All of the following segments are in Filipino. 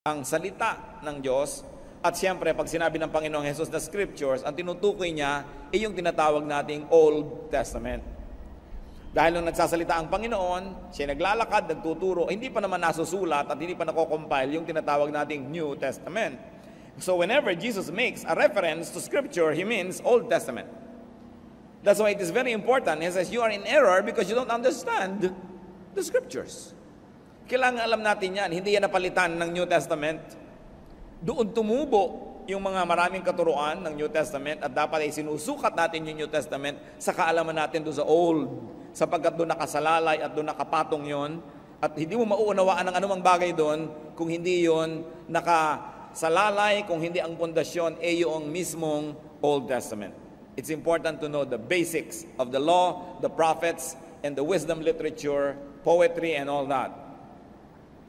ang salita ng Diyos. At siyempre, pag sinabi ng Panginoong Jesus na Scriptures, ang tinutukoy niya ay yung tinatawag nating Old Testament. Dahil nung nagsasalita ang Panginoon, siya naglalakad, nagtuturo, hindi pa naman nasusulat at hindi pa nako-compile yung tinatawag nating New Testament. So whenever Jesus makes a reference to Scripture, He means Old Testament. That's why it is very important. He says, you are in error because you don't understand the Scriptures. Kailangan alam natin yan. Hindi yan napalitan ng New Testament. Doon tumubo yung mga maraming katuruan ng New Testament at dapat ay sinusukat natin yung New Testament sa kaalaman natin doon sa Old, sapagkat doon nakasalalay at doon nakapatong yon at hindi mo mauunawaan ng anumang bagay doon kung hindi yon nakasalalay, kung hindi ang pundasyon ay yung mismong Old Testament. It's important to know the basics of the law, the prophets, and the wisdom literature, poetry, and all that.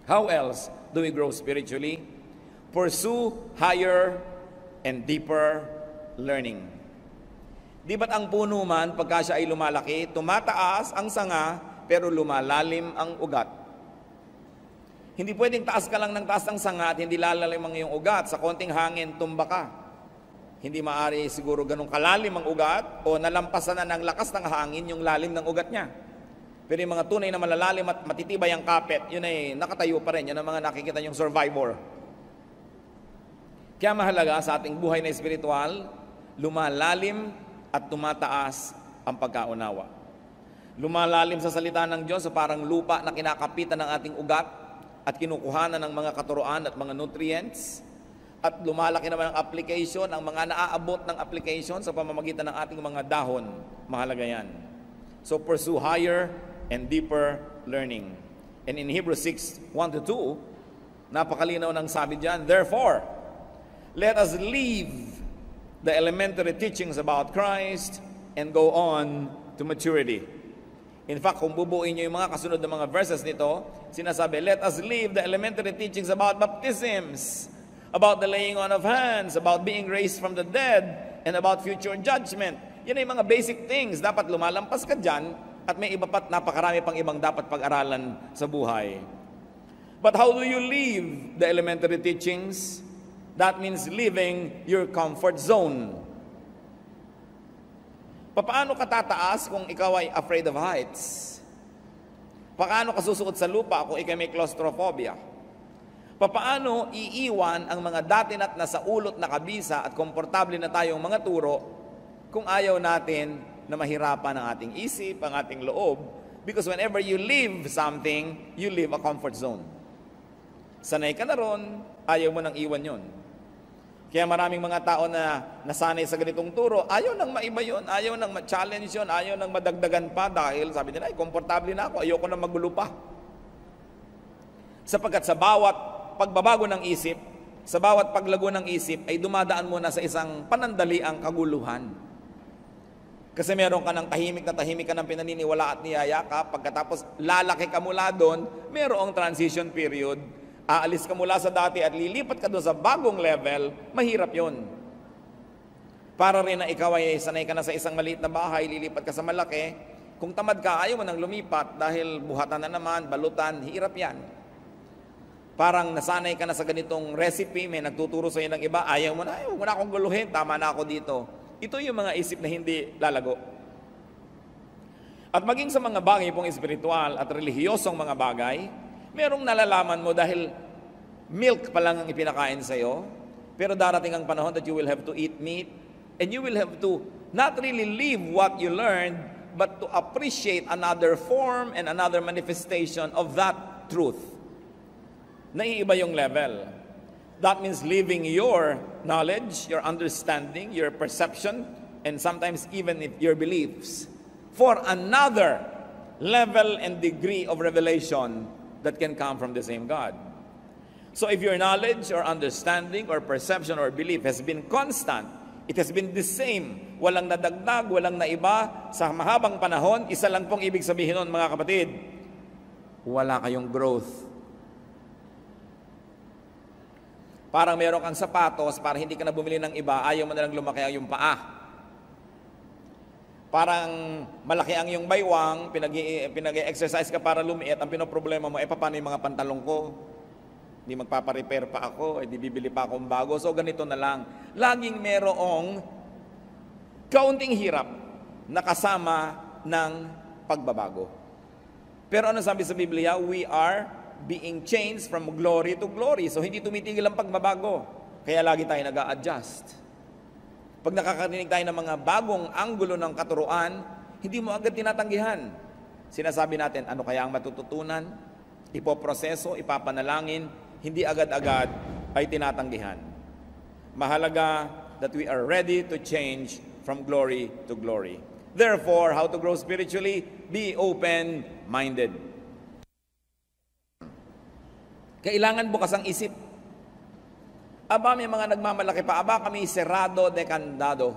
How else do we grow spiritually? Pursue higher and deeper learning. Di ba't ang puno man, pagka siya ay lumalaki, tumataas ang sanga, pero lumalalim ang ugat? Hindi pwedeng taas ka lang ng taas ng sanga at hindi lalalim ang iyong ugat. Sa konting hangin, tumba ka. Hindi maaari siguro ganun kalalim ang ugat o nalampasan na ng lakas ng hangin yung lalim ng ugat niya. Pero yung mga tunay na malalalim at matitibay ang kapit, yun ay nakatayo pa rin. Yun ang mga nakikita yung survivor. Kaya mahalaga sa ating buhay na espiritual, lumalalim at tumataas ang pagkaunawa. Lumalalim sa salita ng Diyos, so parang lupa na kinakapitan ng ating ugat at kinukuhanan ng mga katuruan at mga nutrients. At lumalaki naman ang application, ang mga naaabot ng application sa pamamagitan ng ating mga dahon. Mahalaga yan. So pursue higher and deeper learning. And in Hebrews 6:1-2, napakalinaw ng sabi diyan, therefore, let us leave the elementary teachings about Christ and go on to maturity. In fact, kung bubuin niyo yung mga kasunod na mga verses nito, sinasabi, let us leave the elementary teachings about baptisms, about the laying on of hands, about being raised from the dead, and about future judgment. Yan ay mga basic things. Dapat lumalampas ka dyan at may iba pa't napakarami pang ibang dapat pag-aralan sa buhay. But how do you leave the elementary teachings? That means leaving your comfort zone. Paano ka tataas kung ikaw ay afraid of heights? Paano ka susuot sa lupa kung ikaw may claustrophobia? Paano iiwan ang mga dati na't nasa ulot na kabisa at komportable na tayong mga turo kung ayaw natin na mahirapan ang ating isip, ang ating loob? Because whenever you leave something, you leave a comfort zone. Sanay ka na ron, ayaw mo nang iwan yon. Kaya maraming mga tao na nasanay sa ganitong turo, ayaw nang maiba yun, ayaw nang ma-challenge yun, ayaw nang madagdagan pa dahil sabi nila, ay, komportable na ako, ayoko nang magulo pa. Sapagkat sa bawat pagbabago ng isip, sa bawat paglago ng isip, ay dumadaan muna sa isang panandaliang kaguluhan. Kasi meron ka ng tahimik ka ng pinaniniwala at niyayakap, pagkatapos lalaki ka mula doon, merong transition period, aalis ka mula sa dati at lilipat ka doon sa bagong level, mahirap yon. Para rin na ikaw ay sanay ka na sa isang maliit na bahay, lilipat ka sa malaki, kung tamad ka, ayaw mo nang lumipat dahil buhatan na naman, balutan, hirap yan. Parang nasanay ka na sa ganitong recipe, may nagtuturo sa iyo ng iba, ayaw mo na akong guluhin, tama na ako dito. Ito yung mga isip na hindi lalago. At maging sa mga bagay pong espiritual at relihiyosong mga bagay, merong nalalaman mo dahil milk pa lang ang ipinakain sa iyo, pero darating ang panahon that you will have to eat meat, and you will have to not really live what you learned, but to appreciate another form and another manifestation of that truth. Naiiba yung level. That means leaving your knowledge, your understanding, your perception, and sometimes even your beliefs for another level and degree of revelation that can come from the same God. So if your knowledge or understanding or perception or belief has been constant, it has been the same, walang nadagdag, walang naiba, sa mahabang panahon, isa lang pong ibig sabihin nun, mga kapatid, wala kayong growth. Parang meron kang sapatos, para hindi ka na bumili ng iba, ayaw mo na lang lumaki ang yung paa. Parang malaki ang yung baywang, pinag-exercise ka para lumiit, ang pinoproblema mo, paano yung mga pantalong ko? Hindi magpaparepair pa ako, hindi bibili pa akong bago. So ganito na lang. Laging merong kaunting hirap na kasama ng pagbabago. Pero ano sabi sa Biblia? We are being changed from glory to glory. So hindi tumitigil ang pagbabago. Kaya lagi tayo nag-a-adjust. Pag nakakarinig tayo ng mga bagong anggulo ng katuruan, hindi mo agad tinatanggihan. Sinasabi natin, ano kaya ang matututunan? Ipoproseso, ipapanalangin, hindi agad-agad ay tinatanggihan. Mahalaga that we are ready to change from glory to glory. Therefore, how to grow spiritually? Be open-minded. Kailangan bukas ang isip. Aba, may mga nagmamalaki pa. Aba, kami serado de candado.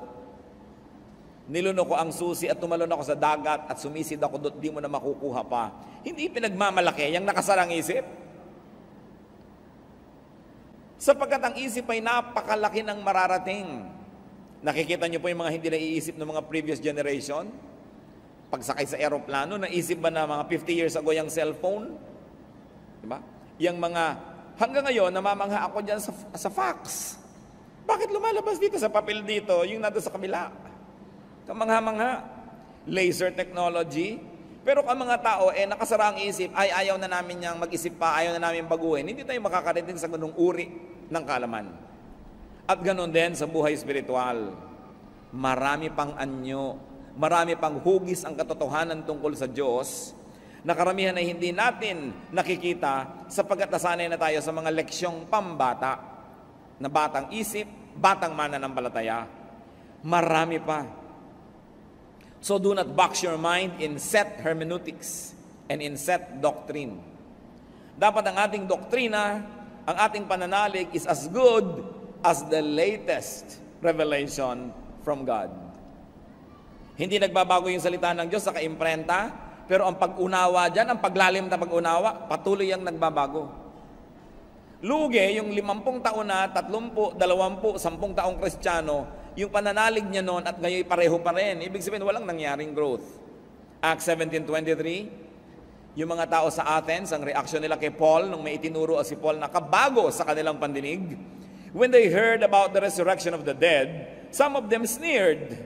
Nilunok ko ang susi at tumalon ako sa dagat at sumisid ako doon, di mo na makukuha pa. Hindi pinagmamalaki, yung nakasarang isip. Sapagkat ang isip ay napakalaki ng mararating. Nakikita niyo po yung mga hindi naiisip ng mga previous generation? Pagsakay sa aeroplano, naisip ba na mga 50 years ago yung cellphone? Diba? Yung mga, hanggang ngayon, namamangha ako dyan sa fax. Bakit lumalabas dito sa papel dito, yung nado sa kabila? Kamangha-mangha. Laser technology. Pero ang mga tao, nakasara ang isip, ay ayaw na namin niyang mag-isip pa, ayaw na namin baguhin. Hindi tayo makakarating sa ganung uri ng kaalaman. At ganon din sa buhay spiritual. Marami pang anyo, marami pang hugis ang katotohanan tungkol sa Diyos, na karamihan ay hindi natin nakikita sapagkat nasanay na tayo sa mga leksyong pambata, na batang isip, batang mananampalataya. Marami pa. So do not box your mind in set hermeneutics and in set doctrine. Dapat ang ating doktrina, ang ating pananalig is as good as the latest revelation from God. Hindi nagbabago yung salita ng Diyos sa kaimprenta, pero ang pag-unawa dyan, ang paglalim na pag-unawa, patuloy ang nagbabago. Lugi, yung 50 taon na, 30, 20, 10 taong Kristiyano, yung pananalig niya noon at ngayon pareho pa rin. Ibig sabihin, walang nangyaring growth. Acts 17:23, yung mga tao sa Athens, ang reaksyon nila kay Paul, nung may itinuro si Paul na kabago sa kanilang pandinig, when they heard about the resurrection of the dead, some of them sneered.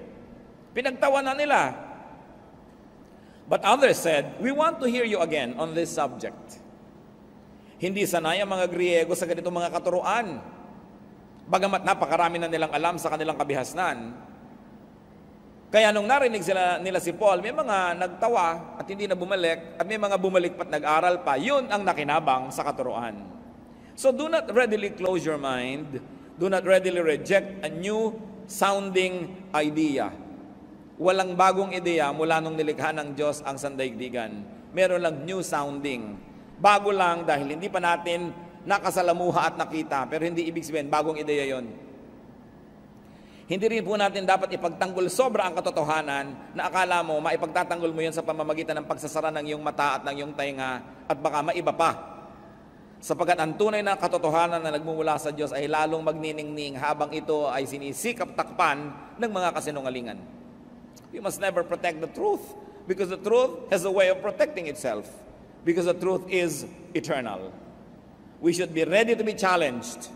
Pinagtawanan nila. But others said, we want to hear you again on this subject. Hindi sanay ang mga Griego sa ganitong mga katuruan. Bagamat napakarami na nilang alam sa kanilang kabihasnan. Kaya nung narinig nila si Paul, may mga nagtawa at hindi na bumalik, at may mga bumalik pat nag-aral pa. Yun ang nakinabang sa katuruan. So do not readily close your mind. Do not readily reject a new sounding idea. Walang bagong ideya mula nung nilikha ng Diyos ang sandaigdigan. Meron lang new sounding. Bago lang dahil hindi pa natin nakasalamuha at nakita, pero hindi ibig sabihin bagong ideya yon. Hindi rin po natin dapat ipagtanggol sobra ang katotohanan na akala mo maipagtatanggol mo yon sa pamamagitan ng pagsasara ng iyong mata at ng iyong tainga at baka maiba pa. Sapagkat ang tunay na katotohanan na nagmumula sa Diyos ay lalong magniningning habang ito ay sinisikap takpan ng mga kasinungalingan. We must never protect the truth because the truth has a way of protecting itself because the truth is eternal. We should be ready to be challenged.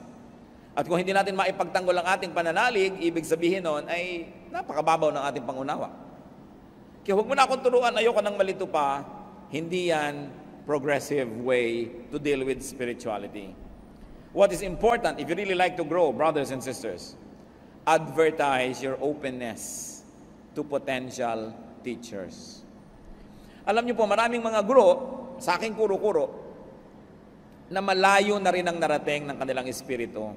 At kung hindi natin maipagtanggol ang ating pananalig, ibig sabihin nun ay napakababaw ng ating pangunawa. Kaya huwag mo na akong turuan, ayoko nang malito pa, hindi yan progressive way to deal with spirituality. What is important, if you really like to grow, brothers and sisters, advertise your openness to potential teachers. Alam niyo po, maraming mga guro, sa aking kuro-kuro, na malayo na rin ang narating ng kanilang espiritu.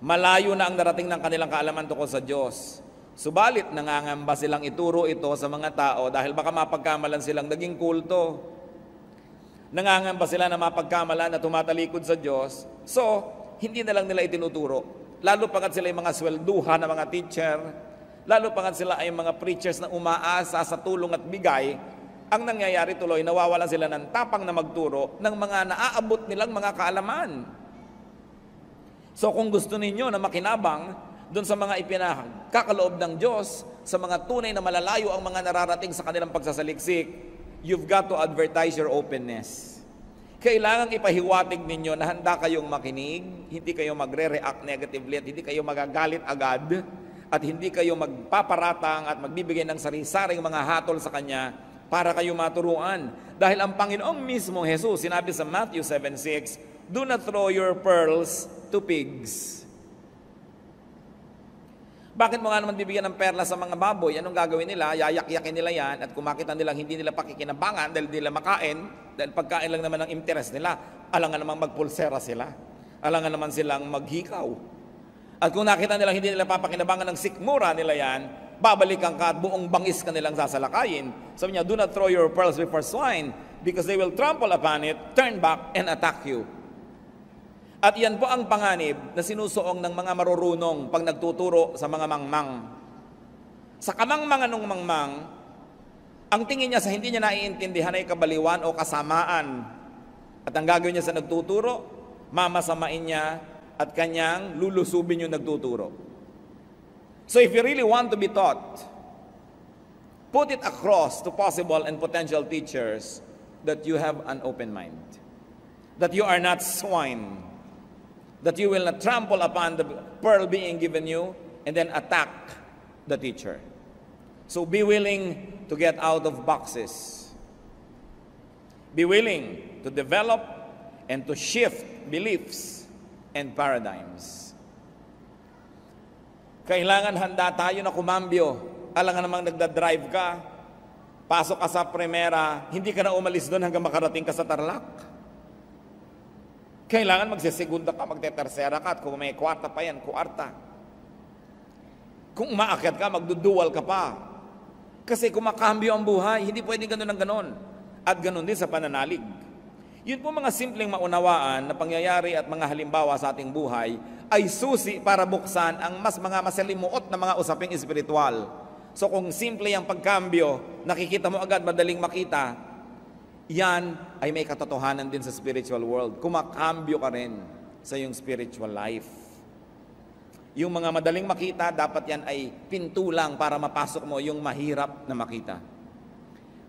Malayo na ang narating ng kanilang kaalaman tungkol sa Diyos. Subalit, nangangamba silang ituro ito sa mga tao dahil baka mapagkamalan silang naging kulto. Nangangamba sila na mapagkamalan na tumatalikod sa Diyos. So, hindi na lang nila itinuturo. Lalo pagat sila yung mga swelduhan na mga teacher, lalo pagat sila ay mga preachers na umaasa sa tulong at bigay, ang nangyayari tuloy, nawawalan sila ng tapang na magturo ng mga naaabot nilang mga kaalaman. So kung gusto ninyo na makinabang doon sa mga ipinakakaloob ng Diyos, sa mga tunay na malalayo ang mga nararating sa kanilang pagsasaliksik, you've got to advertise your openness. Kailangan ipahiwatig ninyo na handa kayong makinig, hindi kayo magre-react negatively at hindi kayo magagalit agad at hindi kayo magpaparatang at magbibigay ng sari-saring mga hatol sa Kanya para kayo maturuan. Dahil ang Panginoong mismo Jesus, sinabi sa Matthew 7:6, "Do not throw your pearls to pigs." Bakit mo nga naman bibigyan ng perla sa mga baboy? Anong gagawin nila? Yayak-yakin nila yan at kung makita nilang hindi nila pakikinabangan dahil hindi nila makain, dahil pagkain lang naman ang interest nila, alangan namang magpulsera sila. Alangan naman silang maghikaw. At kung nakita nilang hindi nila papakinabangan ng sikmura nila yan, babalikan ka at buong bangis ka nilang sasalakayin. Sabi niya, "Do not throw your pearls before swine because they will trample upon it, turn back, and attack you." At yan po ang panganib na sinusuong ng mga marurunong pag nagtuturo sa mga mangmang. Sa kamangmangan ng mangmang, ang tingin niya sa hindi niya naiintindihan ay kabaliwan o kasamaan. At ang gagawin niya sa nagtuturo, mamasamain niya at kanyang lulusubin yung nagtuturo. So if you really want to be taught, put it across to possible and potential teachers that you have an open mind. That you are not swine. That you will not trample upon the pearl being given you and then attack the teacher. So be willing to get out of boxes. Be willing to develop and to shift beliefs and paradigms. Kailangan handa tayo na kumambyo. Alangan namang nagdadrive ka, pasok ka sa Primera, hindi ka na umalis doon hanggang makarating ka sa Tarlac. Kailangan magsisegunda ka, magtetersera ka, at kung may kwarta pa yan, kwarta. Kung umaakyat ka, magdudual ka pa. Kasi kumakambyo ang buhay, hindi pwedeng ganun ang ganun. At ganun din sa pananalig. Yun po mga simpleng maunawaan na pangyayari at mga halimbawa sa ating buhay ay susi para buksan ang mga masalimuot na mga usaping espiritual. So kung simple ang pagkambyo, nakikita mo agad, madaling makita, yan ay may katotohanan din sa spiritual world. Kumakambyo ka rin sa iyong spiritual life. Yung mga madaling makita, dapat yan ay pintulang para mapasok mo yung mahirap na makita.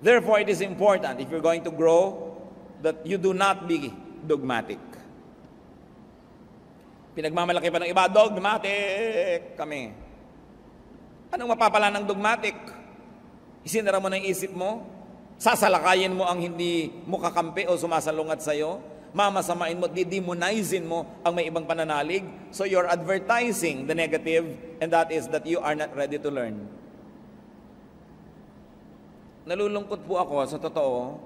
Therefore, it is important, if you're going to grow, that you do not be dogmatic. Pinagmamalaki pa ng iba, dogmatic kami. Anong mapapala ng dogmatic? Isinara mo na yung isip mo, sasalakayin mo ang hindi mo kakampi o sumasalungat sa'yo, mamasamain mo, didemonizin mo ang may ibang pananalig, so you're advertising the negative, and that is that you are not ready to learn. Nalulungkot po ako, sa totoo,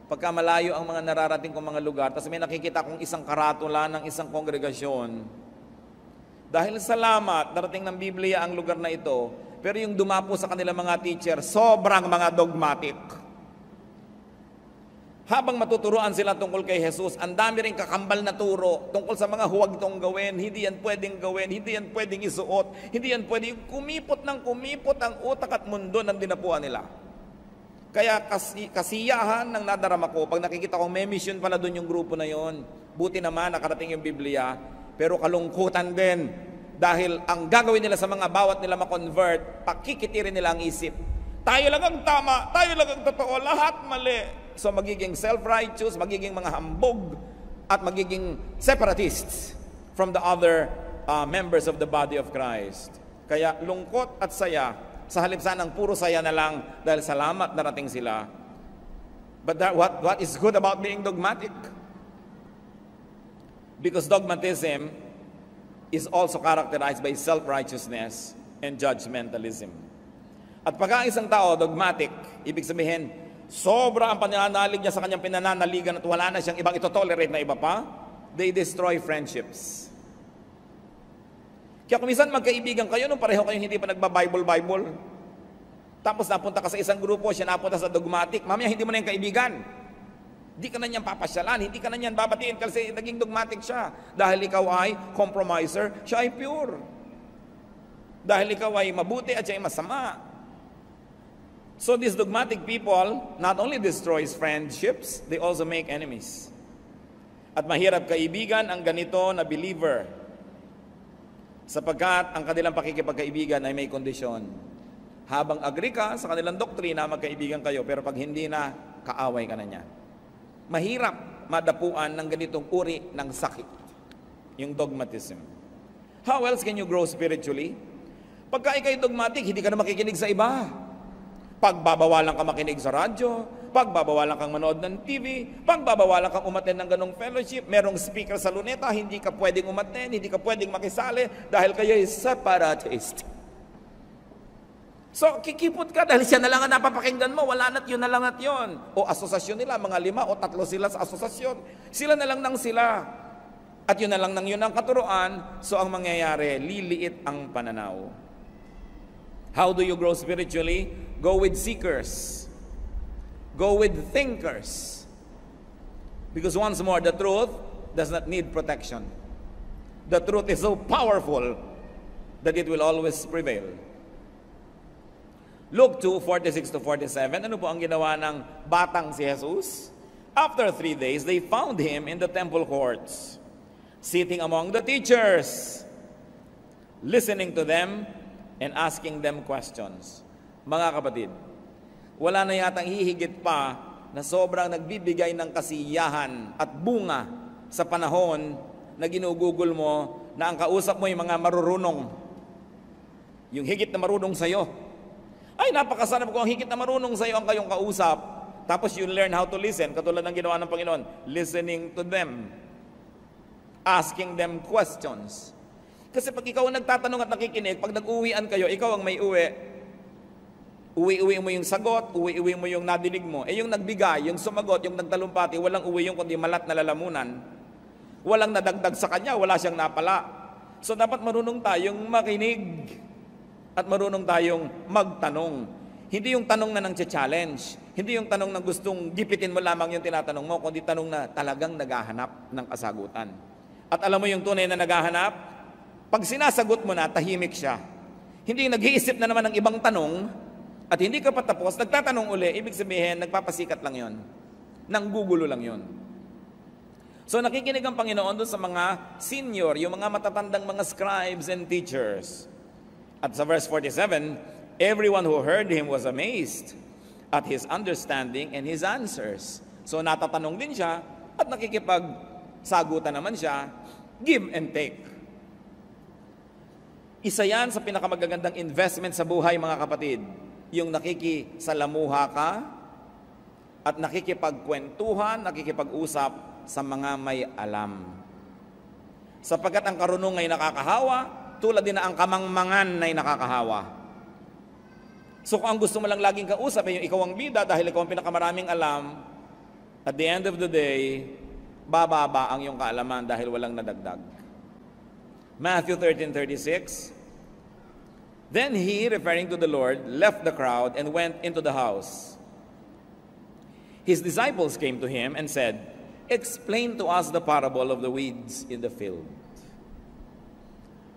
pagka malayo ang mga nararating kong mga lugar, tapos may nakikita kong isang karatula ng isang kongregasyon. Dahil salamat, narating ng Biblia ang lugar na ito, pero yung dumapo sa kanilang mga teacher, sobrang mga dogmatic. Habang matuturuan sila tungkol kay Jesus, ang dami rin kakambal na turo tungkol sa mga huwag itong gawin, hindi yan pwedeng gawin, hindi yan pwedeng isuot, hindi yan pwedeng kumipot ang utak at mundo ng dinapuan nila. Kaya kasiyahan ng nadarama ko, pag nakikita ko may mission pala doon yung grupo na yon, buti naman nakarating yung Biblia, pero kalungkutan din. Dahil ang gagawin nila sa mga bawat nila ma-convert, pakikitirin nila ang isip. Tayo lang ang tama, tayo lang ang totoo, lahat mali. So magiging self-righteous, magiging mga hambog, at magiging separatists from the other members of the body of Christ. Kaya lungkot at saya, sa halip sanang puro saya na lang dahil salamat narating sila. But what is good about being dogmatic? Because dogmatism is also characterized by self-righteousness and judgmentalism. At pag ang isang tao dogmatic, ibig sabihin, sobra ang pananalig niya sa kanyang pinananaligan at wala na siyang ibang itotolerate na iba pa, they destroy friendships. Kaya kung minsan magkaibigan kayo, nung pareho kayong hindi pa nagba-Bible, tapos napunta ka sa isang grupo, siya napunta sa dogmatic, mamaya hindi mo na yung kaibigan. Hindi ka na niyan papasyalan, hindi ka na niyan babatiin kasi naging dogmatic siya. Dahil ikaw ay compromiser, siya ay pure. Dahil ikaw ay mabuti at siya ay masama. So these dogmatic people not only destroys friendships, they also make enemies. At mahirap kaibigan ang ganito na believer, sapagkat ang kanilang pakikipagkaibigan ay may kondisyon. Habang agree ka sa kanilang doktrina, magkaibigan kayo, pero pag hindi na, kaaway ka na niya. Mahirap madapuan ng ganitong uri ng sakit, yung dogmatism. How else can you grow spiritually? Pagka ikay dogmatic, hindi ka na makikinig sa iba. Pagbabawalan ka makinig sa radyo, pagbabawalan kang manood ng TV, pagbabawalan kang umattend ng ganong fellowship, merong speaker sa luneta, hindi ka pwedeng umattend, hindi ka pwedeng makisali dahil kayo ay separatist. So, kikipot ka dahil siya na lang ang napapakinggan mo, wala na't yun na lang at yun. O asosasyon nila, mga 5 o 3 sila sa asosasyon. Sila na lang ng sila. At yun na lang ng yun ang katuruan, so ang mangyayari, liliit ang pananaw. How do you grow spiritually? Go with seekers. Go with thinkers. Because once more, the truth does not need protection. The truth is so powerful that it will always prevail. Luke 2:46-47, ano po ang ginawa ng batang si Jesus? After 3 days, they found him in the temple courts, sitting among the teachers, listening to them and asking them questions. Mga kapatid, wala na yatang hihigit pa na sobrang nagbibigay ng kasiyahan at bunga sa panahon na ginugugol mo na ang kausap mo yung mga marurunong. Yung higit na marunong sa'yo. Ay, napakasarap ko ang higit na marunong sa'yo ang kayong kausap. Tapos you learn how to listen, katulad ng ginawa ng Panginoon. Listening to them. Asking them questions. Kasi pag ikaw ang nagtatanong at nakikinig, pag nag-uwian kayo, ikaw ang may uwi. Uwi-uwi mo yung sagot, uwi-uwi mo yung nadinig mo. Eh yung nagbigay, yung sumagot, yung nagtalumpati, walang uwi yung kundi malat na lalamunan. Walang nadagdag sa kanya, wala siyang napala. So dapat marunong tayong makinig. At marunong tayong magtanong. Hindi yung tanong na nang-challenge. Hindi yung tanong na gustong gipitin mo lamang yung tinatanong mo, kundi tanong na talagang naghahanap ng kasagutan. At alam mo yung tunay na naghahanap? Pag sinasagot mo na, tahimik siya. Hindi yung nag-iisip na naman ng ibang tanong, at hindi ka patapos, nagtatanong uli, ibig sabihin, nagpapasikat lang yon. Nanggugulo lang yon. So nakikinig ang Panginoon doon sa mga senior, yung mga matatandang mga scribes and teachers. At sa verse 47, everyone who heard him was amazed at his understanding and his answers. So natatanong din siya at nakikipagsagutan naman siya, give and take. Isa yan sa pinakamagagandang investment sa buhay, mga kapatid. Yung nakikisalamuha ka at nakikipagkwentuhan, nakikipag-usap sa mga may alam. Sapagkat ang karunong ay nakakahawa, tulad din na ang kamangmangan ay nakakahawa. So kung ang gusto mo lang laging kausap ay yung ikaw ang bida dahil ikaw ang pinakamaraming alam, at the end of the day, bababa ang iyong kaalaman dahil walang nadagdag. Matthew 13:36, then he, referring to the Lord, left the crowd and went into the house. His disciples came to him and said, explain to us the parable of the weeds in the field.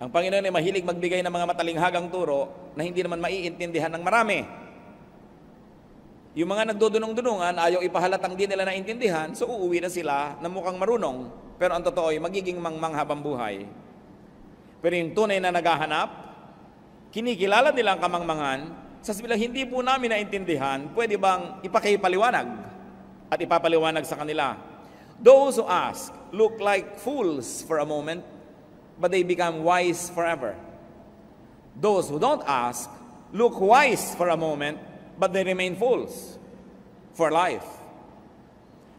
Ang Panginoon ay mahilig magbigay ng mga matalinghagang turo na hindi naman maiintindihan ng marami. Yung mga nagdudunong-dunungan, ayaw ipahalatang di nila naintindihan, so uuwi na sila na mukhang marunong. Pero ang totoo ay magiging manghabang buhay. Pero yung tunay na naghahanap, kinikilala nila ang kamangmangan, sasabihin lang, hindi po namin naintindihan, pwede bang ipakipaliwanag at ipapaliwanag sa kanila? Those who ask look like fools for a moment, but they become wise forever. Those who don't ask look wise for a moment, but they remain fools for life.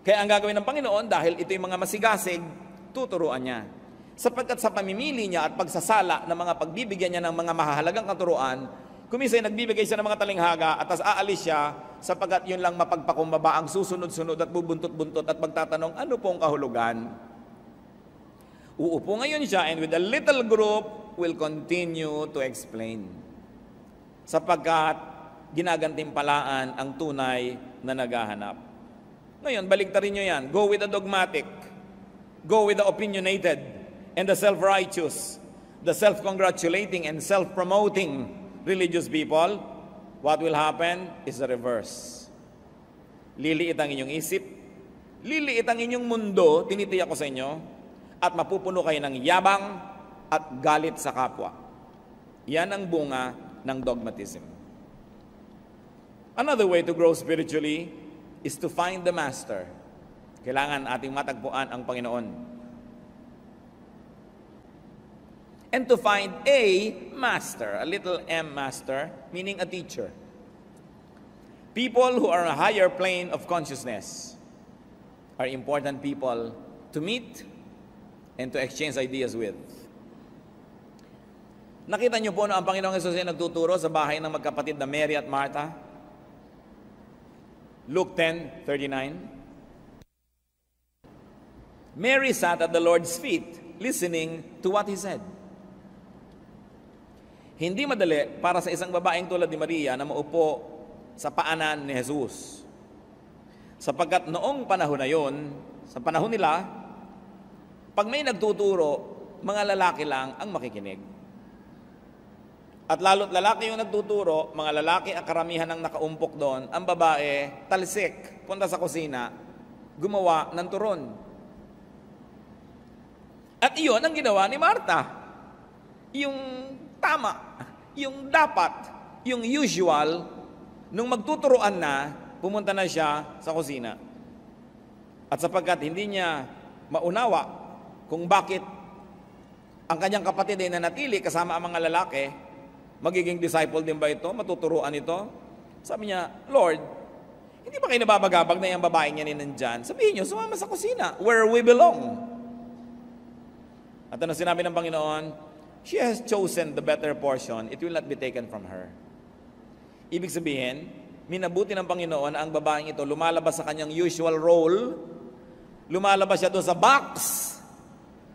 Kaya ang gagawin ng Panginoon, dahil ito yung mga masigasig, tuturuan niya. Sapagkat sa pamimili niya at pagsasala ng mga pagbibigyan niya ng mga mahahalagang katuruan, kuminsan nagbibigay siya ng mga talinghaga at tas aalis siya sapagkat yun lang mapagpakumbaba ang susunod-sunod at bubuntot-buntot at magtatanong, ano pong kahulugan? Uupo ngayon siya and with a little group will continue to explain. Sapagkat ginagantimpalaan ang tunay na naghahanap. Ngayon, baliktarin nyo yan. Go with the dogmatic. Go with the opinionated and the self-righteous, the self-congratulating and self-promoting religious people. What will happen is the reverse. Liliit ang inyong isip, liliit ang inyong mundo, tinitiyak ko sa inyo, at mapupuno kayo ng yabang at galit sa kapwa. Yan ang bunga ng dogmatism. Another way to grow spiritually is to find the master. Kailangan ating matagpuan ang Panginoon. And to find a master, a little m master, meaning a teacher. People who are on a higher plane of consciousness are important people to meet and to exchange ideas with. Nakita niyo po na ang Panginoong Hesus ay nagtuturo sa bahay ng magkapatid na Mary at Martha? Luke 10:39. Mary sat at the Lord's feet, listening to what He said. Hindi madali para sa isang babaeng tulad ni Maria na maupo sa paanan ni Jesus. Sapagkat noong panahon na yon, sa panahon nila, pag may nagtuturo, mga lalaki lang ang makikinig. At lalo't lalaki yung nagtuturo, mga lalaki ang karamihan ng nakaumpok doon, ang babae, talsik, punta sa kusina, gumawa ng turon. At iyon ang ginawa ni Martha. Yung tama, yung dapat, yung usual, nung magtuturuan na, pumunta na siya sa kusina. At sapagkat hindi niya maunawa kung bakit ang kanyang kapatid ay nanatili kasama ang mga lalaki, magiging disciple din ba ito? Matuturuan ito? Sabi niya, Lord, hindi ba kayo nababagabag na yung babaeng yan nandyan? Sabihin niyo, sumama sa kusina, where we belong. At ano sinabi ng Panginoon? She has chosen the better portion. It will not be taken from her. Ibig sabihin, minabuti ng Panginoon ang babaeng ito, lumalabas sa kanyang usual role, lumalabas siya doon sa box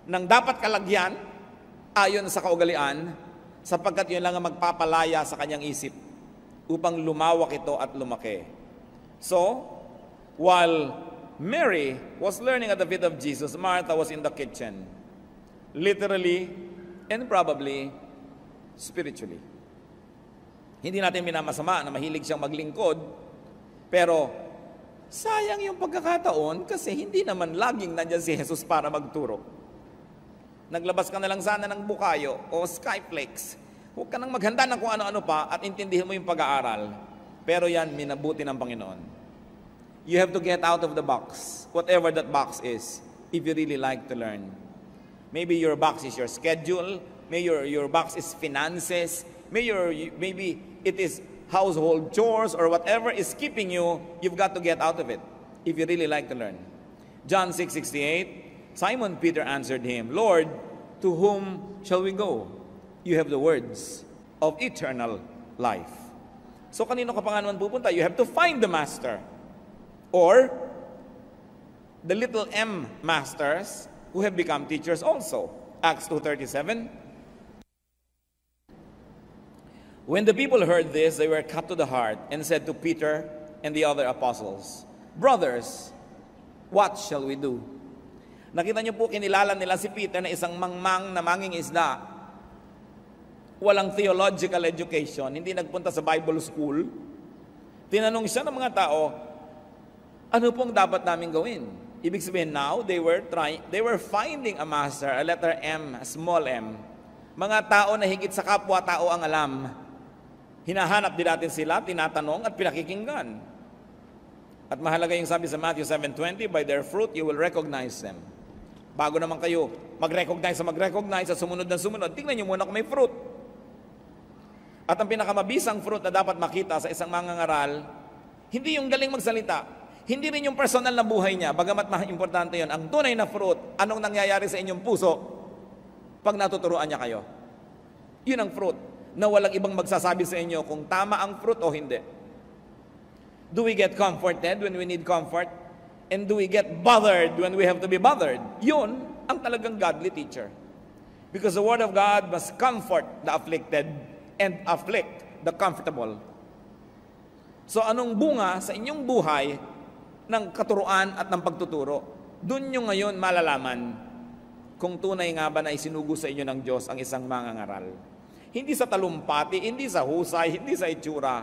ng dapat kalagyan, ayon sa kaugalian, sapagkat yun lang ang magpapalaya sa kanyang isip upang lumawak ito at lumaki. So, while Mary was learning at the feet of Jesus, Martha was in the kitchen, literally and probably spiritually. Hindi natin minamasama na mahilig siyang maglingkod, pero sayang yung pagkakataon kasi hindi naman laging nandiyan si Jesus para magturo. Naglabas ka na lang sana ng bukayo o skyflakes. Huwag ka nang maghanda ng kung ano-ano pa at intindihin mo yung pag-aaral. Pero yan, minabuti ng Panginoon. You have to get out of the box, whatever that box is, if you really like to learn. Maybe your box is your schedule, maybe your box is finances, maybe it is household chores or whatever is keeping you, you've got to get out of it if you really like to learn. John 6:68, Simon Peter answered him, Lord, to whom shall we go? You have the words of eternal life. So kanino ka pa nga naman pupunta? You have to find the master. Or the little m masters who have become teachers also. Acts 2:37. When the people heard this, they were cut to the heart and said to Peter and the other apostles, Brothers, what shall we do? Nakita niyo po, kinilala nila si Peter na isang mangmang na manging isda. Walang theological education, hindi nagpunta sa Bible school. Tinanong siya ng mga tao, ano pong dapat namin gawin? Ibig sabihin now, they were finding a master, a letter M, a small m. Mga tao na higit sa kapwa-tao ang alam. Hinahanap din natin sila, tinatanong at pinakikinggan. At mahalaga yung sabi sa Matthew 7:20, by their fruit you will recognize them. Bago naman kayo mag-recognize at sumunod na sumunod, tingnan nyo muna kung may fruit. At ang pinakamabisang fruit na dapat makita sa isang mangangaral, hindi yung galing magsalita, hindi rin yung personal na buhay niya, bagamat importante yun. Ang tunay na fruit, anong nangyayari sa inyong puso pag natuturuan niya kayo? Yun ang fruit, na walang ibang magsasabi sa inyo kung tama ang fruit o hindi. Do we get comforted when we need comfort? And do we get bothered when we have to be bothered? Yun ang talagang godly teacher. Because the Word of God must comfort the afflicted and afflict the comfortable. So anong bunga sa inyong buhay ng katuruan at ng pagtuturo? Doon nyo ngayon malalaman kung tunay nga ba na isinugo sa inyo ng Diyos ang isang mangangaral. Hindi sa talumpati, hindi sa husay, hindi sa itsura.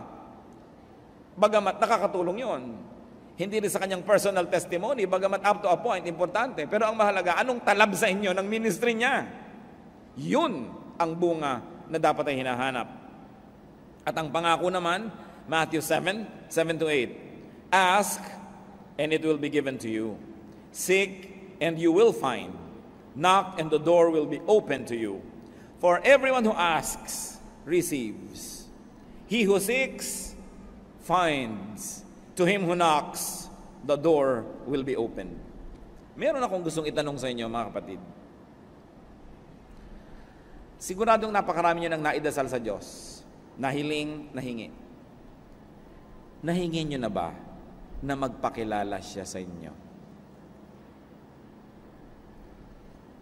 Bagamat nakakatulong yon. Hindi rin sa kanyang personal testimony, bagamat up to a point, importante. Pero ang mahalaga, anong talab sa inyo ng ministry niya? Yun ang bunga na dapat ay hinahanap. At ang pangako naman, Matthew 7:7-8. Ask, and it will be given to you. Seek and you will find. Knock and the door will be open to you. For everyone who asks, receives. He who seeks, finds. To him who knocks, the door will be open. Meron akong gustong itanong sa inyo, mga kapatid. Siguradong napakarami nyo nang naidasal sa Diyos. Nahiling, nahingi. Nahingi nyo na ba na magpakilala siya sa inyo?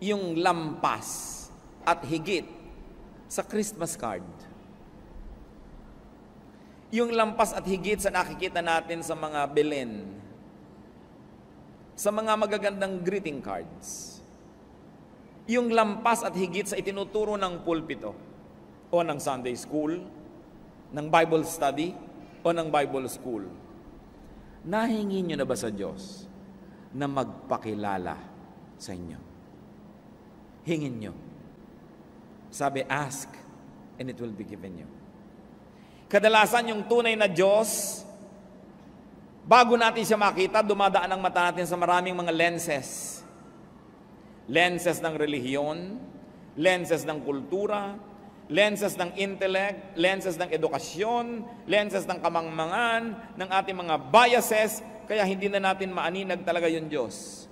Yung lampas at higit sa Christmas card. Yung lampas at higit sa nakikita natin sa mga Belen. Sa mga magagandang greeting cards. Yung lampas at higit sa itinuturo ng pulpito o ng Sunday school, ng Bible study o ng Bible school. Nahingi nyo na ba sa Diyos na magpakilala sa inyo? Hingin nyo. Sabi, ask and it will be given you. Kadalasan yung tunay na Diyos, bago natin siya makita, dumadaan ang mata natin sa maraming mga lenses. Lenses ng relihiyon, lenses ng kultura, lenses ng intellect, lenses ng edukasyon, lenses ng kamangmangan, ng ating mga biases, kaya hindi na natin maaninag talaga yung Diyos.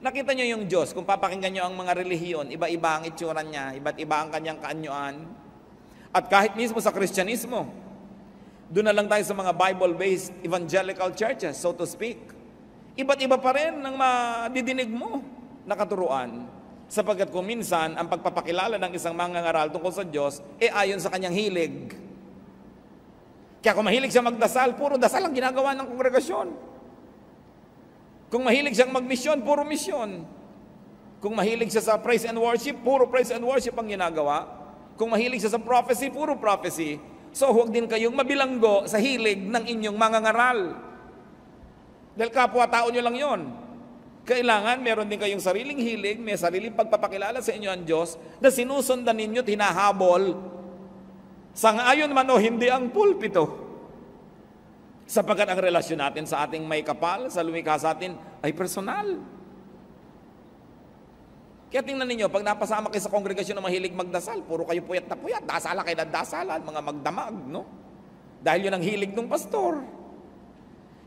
Nakita nyo yung Diyos, kung papakinggan nyo ang mga relihiyon, iba-iba ang itsura niya, iba't iba ang kanyang kaanyuan. At kahit mismo sa Kristyanismo, doon na lang tayo sa mga Bible-based evangelical churches, so to speak. Iba't iba pa rin ang madidinig mo na katuruan. Sapagkat kung minsan, ang pagpapakilala ng isang mangangaral tungkol sa Diyos, ayon sa kanyang hilig. Kaya kung mahilig siya magdasal, puro dasal ang ginagawa ng kongregasyon. Kung mahilig siyang magmisyon, puro misyon. Kung mahilig siya sa praise and worship, puro praise and worship ang ginagawa. Kung mahilig siya sa prophecy, puro prophecy. So huwag din kayong mabilanggo sa hilig ng inyong mangangaral. Dahil kapwa-tao nyo lang yon. Kailangan meron din kayong sariling hilig, may sariling pagpapakilala sa inyo ang Diyos na sinusundan ninyo at hinahabol. Sang-ayon man o hindi ang pulpito. Sapagkat ang relasyon natin sa ating may kapal, sa lumikha sa atin, ay personal. Kaya tingnan ninyo, pag napasama kayo sa kongregasyon na mahilig magdasal, puro kayo puyat na puyat, dasala kayo na dasalan, mga magdamag, no? Dahil yun ang hilig ng pastor.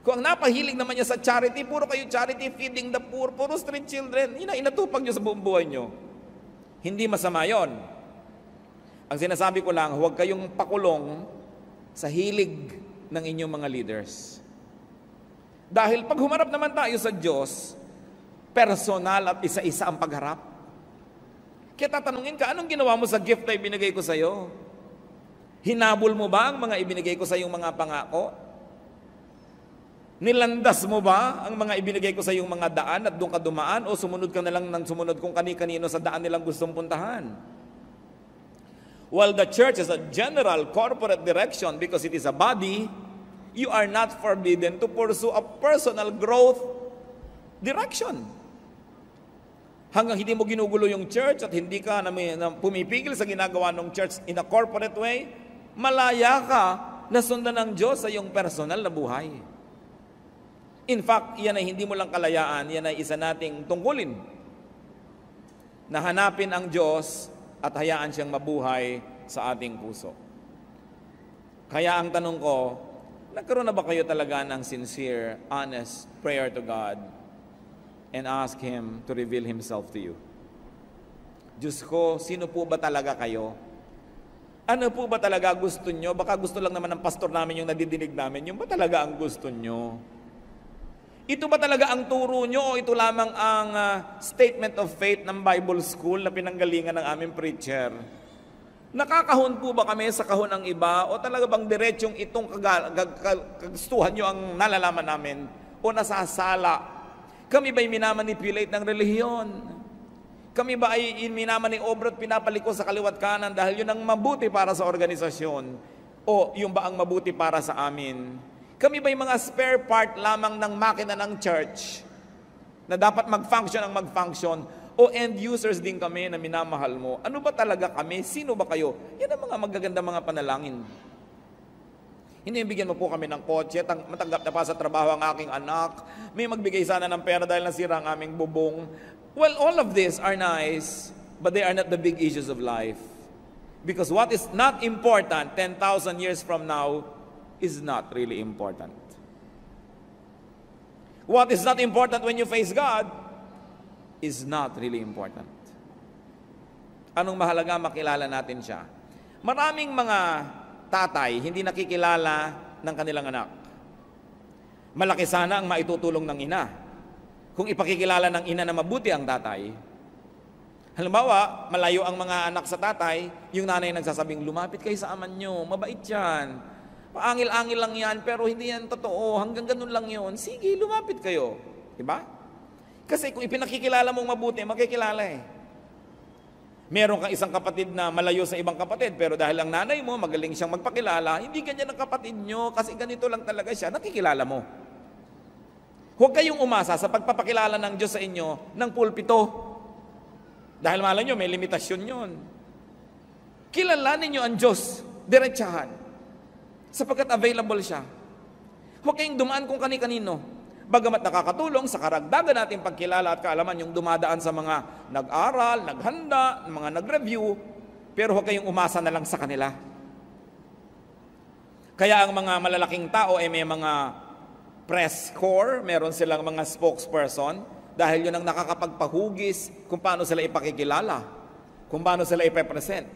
Kung ang napahilig naman niya sa charity, puro kayo charity, feeding the poor, puro street children, inatupag niyo sa buong buhay niyo. Hindi masama yon. Ang sinasabi ko lang, huwag kayong pakulong sa hilig ng inyong mga leaders. Dahil pag humarap naman tayo sa Diyos, personal at isa-isa ang pagharap. Kaya tatanungin ka, anong ginawa mo sa gift na ibinigay ko sa iyo? Hinabol mo ba ang mga ibinigay ko sa iyong mga pangako? Nilandas mo ba ang mga ibinigay ko sa iyong mga daan at doon ka dumaan o sumunod ka na lang ng sumunod kung kani-kanino sa daan nilang gustong puntahan? While the church is a general corporate direction because it is a body, you are not forbidden to pursue a personal growth direction. Hanggang hindi mo ginugulo yung church at hindi ka na pumipigil sa ginagawa ng church in a corporate way, malaya ka na sundan ng Diyos sa iyong personal na buhay. In fact, yan ay hindi mo lang kalayaan, yan ay isa nating tungkulin. Na hanapin ang Diyos at hayaan siyang mabuhay sa ating puso. Kaya ang tanong ko, nagkaroon na ba kayo talaga ng sincere, honest prayer to God and ask Him to reveal Himself to you? Diyos ko, sino po ba talaga kayo? Ano po ba talaga gusto nyo? Baka gusto lang naman ng pastor namin yung nadidinig namin. Yung ba talaga ang gusto nyo? Ito ba talaga ang turo nyo o ito lamang ang statement of faith ng Bible School na pinanggalingan ng aming preacher? Nakakahon po ba kami sa kahon ng iba o talaga bang diretsyong itong kagustuhan nyo ang nalalaman namin o nasasala? Kami ba'y minamanipulate ng relihiyon? Kami ba ay minamaniobrot pinapaliko sa kaliwat kanan dahil yun ang mabuti para sa organisasyon o yung ba ang mabuti para sa amin? Kami ba'y mga spare part lamang ng makina ng church na dapat mag-function ang mag-function o end users din kami na minamahal mo? Ano ba talaga kami? Sino ba kayo? Yan ang mga magaganda mga panalangin. Hindi bigyan mo po kami ng kotse, matanggap na pa sa trabaho ang aking anak, may magbigay sana ng pera dahil nasira ang aming bubong. Well, all of these are nice, but they are not the big issues of life. Because what is not important 10,000 years from now is not really important. What is not important when you face God is not really important. Anong mahalaga? Makilala natin siya. Maraming mga tatay hindi nakikilala ng kanilang anak. Malaki sana ang maitutulong ng ina kung ipakikilala ng ina na mabuti ang tatay. Halimbawa, malayo ang mga anak sa tatay, yung nanay nagsasabing, lumapit kayo sa aman nyo, mabait yan. Paangil-angil lang yan, pero hindi yan totoo, hanggang ganun lang yun. Sige, lumapit kayo. Diba? Kasi kung ipinakikilala mong mabuti, makikilala eh. Meron kang isang kapatid na malayo sa ibang kapatid, pero dahil ang nanay mo, magaling siyang magpakilala, hindi ganyan ang kapatid nyo, kasi ganito lang talaga siya, nakikilala mo. Huwag kayong umasa sa pagpapakilala ng Diyos sa inyo ng pulpito. Dahil malay nyo, may limitasyon yun. Kilalanin nyo ang Diyos, diretsahan, sapagkat available siya. Huwag kayong dumaan kung kani-kanino. Bagamat nakakatulong sa karagdagan natin pagkilala at kaalaman yung dumadaan sa mga nag-aral, naghanda, mga nag-review, pero huwag kayong umasa na lang sa kanila. Kaya ang mga malalaking tao ay may mga press corps, meron silang mga spokesperson, dahil yun ang nakakapagpahugis kung paano sila ipakikilala, kung paano sila ipepresent.